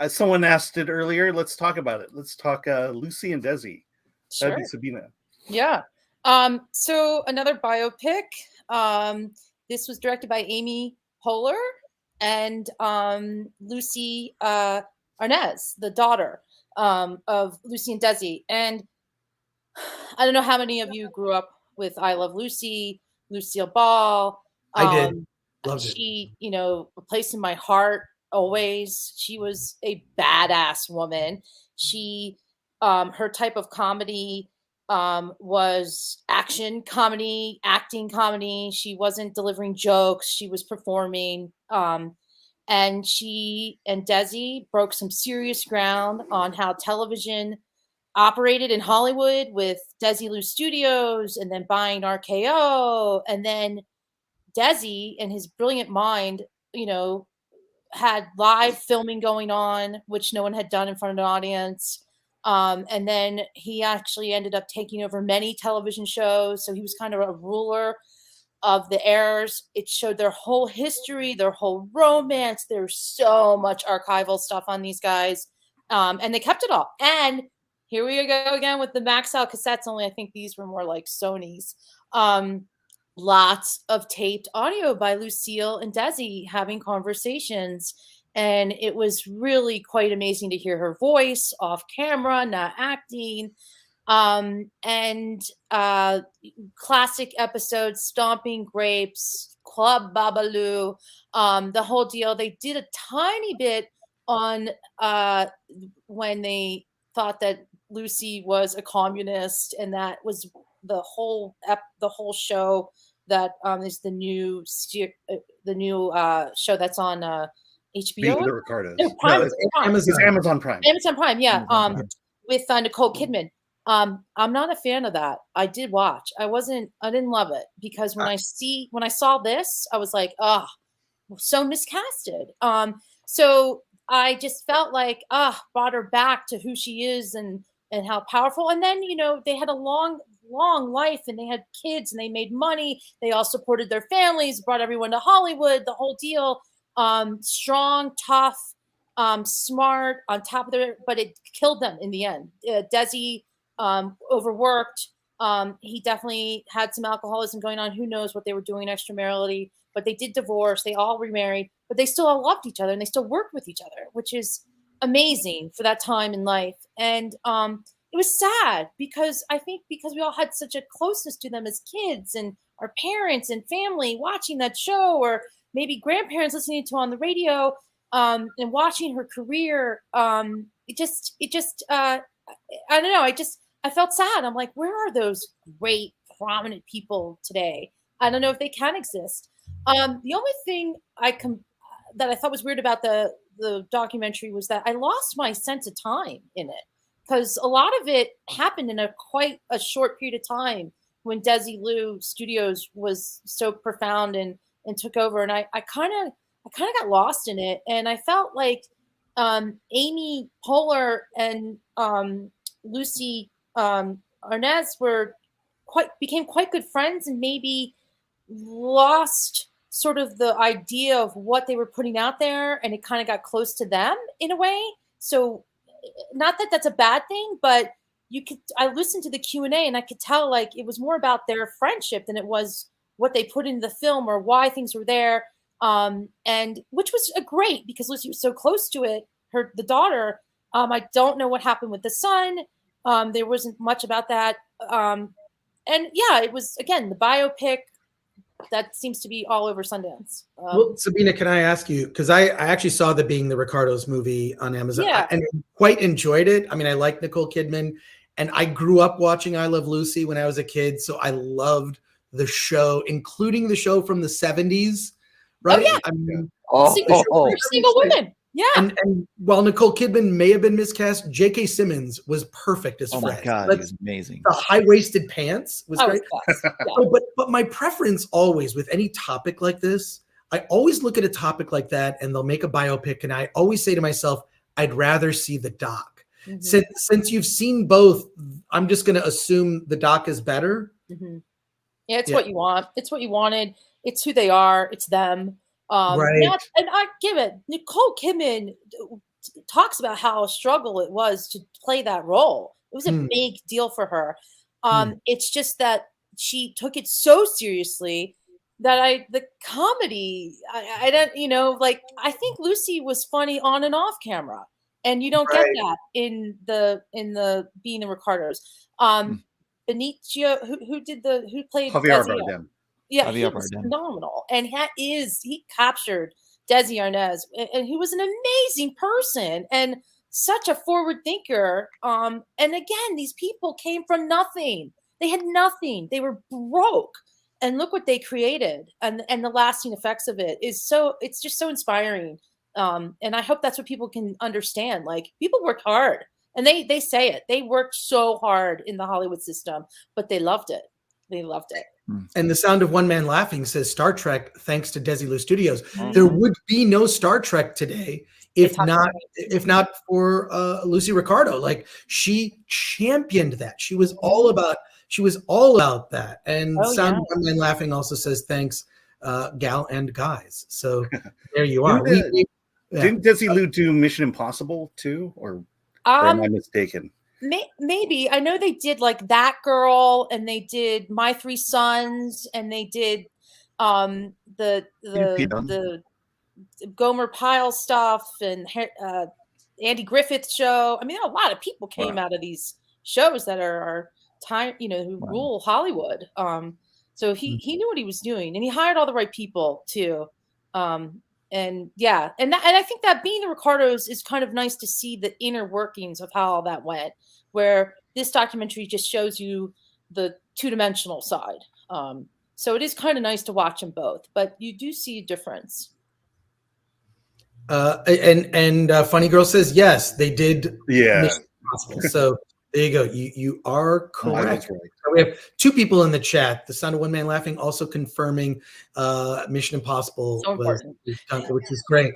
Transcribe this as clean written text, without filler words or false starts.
Someone asked it earlier. Let's talk about it. Let's talk Lucy and Desi. Sure. That'd be Sabina. Yeah. So another biopic. This was directed by Amy Poehler and Lucy Arnaz, the daughter of Lucy and Desi. And I don't know how many of you grew up with I Love Lucy, Lucille Ball. I did. Loved she, a place in my heart always. She was a badass woman. She, her type of comedy was action comedy, acting comedy. She wasn't delivering jokes. She was performing. And she and Desi broke some serious ground on how television operated in Hollywood with Desi Lou Studios and then buying RKO. And then Desi and his brilliant mind, had live filming going on, which no one had done in front of an audience. And then he actually ended up taking over many television shows. So he was kind of a ruler of the heirs. It showed their whole history, their whole romance. There's so much archival stuff on these guys. And they kept it all. And here we go again with the Max Out cassettes, only I think these were more like Sony's. Lots of taped audio by Lucille and Desi having conversations. And it was really quite amazing to hear her voice off camera, not acting. And classic episodes, Stomping Grapes, Club Babalu, the whole deal. They did a tiny bit on when they thought that Lucy was a communist, and that was the whole show that is the new show that's on HBO. Being the Ricardos. No, Prime. No, it's Amazon Prime. Amazon Prime, yeah. Amazon Prime. With Nicole Kidman. I'm not a fan of that. I did watch. I didn't love it because when I saw this, I was like, oh, so miscasted. So I just felt like, brought her back to who she is and how powerful. And then, they had a long life and they had kids and they made money. They all supported their families, brought everyone to Hollywood, the whole deal. Strong, tough, smart, on top of but it killed them in the end. Desi overworked. He definitely had some alcoholism going on. Who knows what they were doing extramarily, but they did divorce. They all remarried, but they still all loved each other and they still worked with each other, which is amazing for that time in life. And it was sad because I think because we all had such a closeness to them as kids and our parents and family watching that show, or maybe grandparents listening to on the radio and watching her career. It just I don't know. I felt sad. I'm like, where are those great prominent people today? I don't know if they can exist. The only thing that I thought was weird about the documentary was that I lost my sense of time in it, because a lot of it happened in quite a short period of time when Desi Lou Studios was so profound and took over. And I kind of got lost in it. And I felt like Amy Poehler and Lucy Arnaz became quite good friends, and maybe lost sort of the idea of what they were putting out there, and it kind of got close to them in a way. So not that that's a bad thing, but I listened to the Q&A and I could tell like it was more about their friendship than it was what they put into the film or why things were there. And which was great because Lucy was so close to it, the daughter. I don't know what happened with the son. There wasn't much about that. And yeah, it was, again, the biopic that seems to be all over Sundance. Well, Sabina, can I ask you, because I actually saw the Being the Ricardos movie on Amazon, and quite enjoyed it. I mean, I like Nicole Kidman, and I grew up watching I Love Lucy when I was a kid, so I loved the show, including the show from the 70s, right? Oh, yeah. I mean, single women. Yeah. And while Nicole Kidman may have been miscast, J.K. Simmons was perfect as Fred. Oh my God, he was amazing. The high-waisted pants was great. Yeah. But my preference always with any topic like this, I always look at a topic like that and they'll make a biopic, and I always say to myself, I'd rather see the doc. Mm-hmm. Since you've seen both, I'm just going to assume the doc is better. Mm-hmm. Yeah, it's what you want. It's what you wanted. It's who they are. It's them. Right. And I give it. Nicole Kidman talks about how a struggle it was to play that role. It was a big deal for her. It's just that she took it so seriously that the comedy, I don't, you know, like, I think Lucy was funny on and off camera, and you don't get that in the Being the Ricardos. Benicio, who played Javier Desi, Bardem. yeah, he Javier was Bardem. phenomenal, and he captured Desi Arnaz, and he was an amazing person and such a forward thinker. And again, these people came from nothing. They had nothing. They were broke, and look what they created, and the lasting effects of it is it's just so inspiring. And I hope that's what people can understand. Like, people worked hard, and they say it. They worked so hard in the Hollywood system, but they loved it. They loved it. And The Sound of One Man Laughing says Star Trek, thanks to Desilu Studios. There would be no Star Trek today if not for Lucy Ricardo. Like, she championed that. She was all about that. And Sound of One Man Laughing also says thanks, gal and guys. So there you are. Didn't Desilu do Mission Impossible too, or am I mistaken? Maybe. I know they did like That Girl, and they did My Three Sons, and they did the Gomer Pyle stuff, and Andy Griffith show. I mean, a lot of people came out of these shows that are who rule Hollywood. So he knew what he was doing, and he hired all the right people too. And I think that Being the Ricardos is kind of nice to see the inner workings of how all that went, where this documentary just shows you the two-dimensional side. So it is kind of nice to watch them both, but you do see a difference. And Funny Girl says yes, they did. Yeah. So there you go. You are correct. Right. We have two people in the chat. The Sound of One Man Laughing also confirming Mission Impossible, So important. which is great.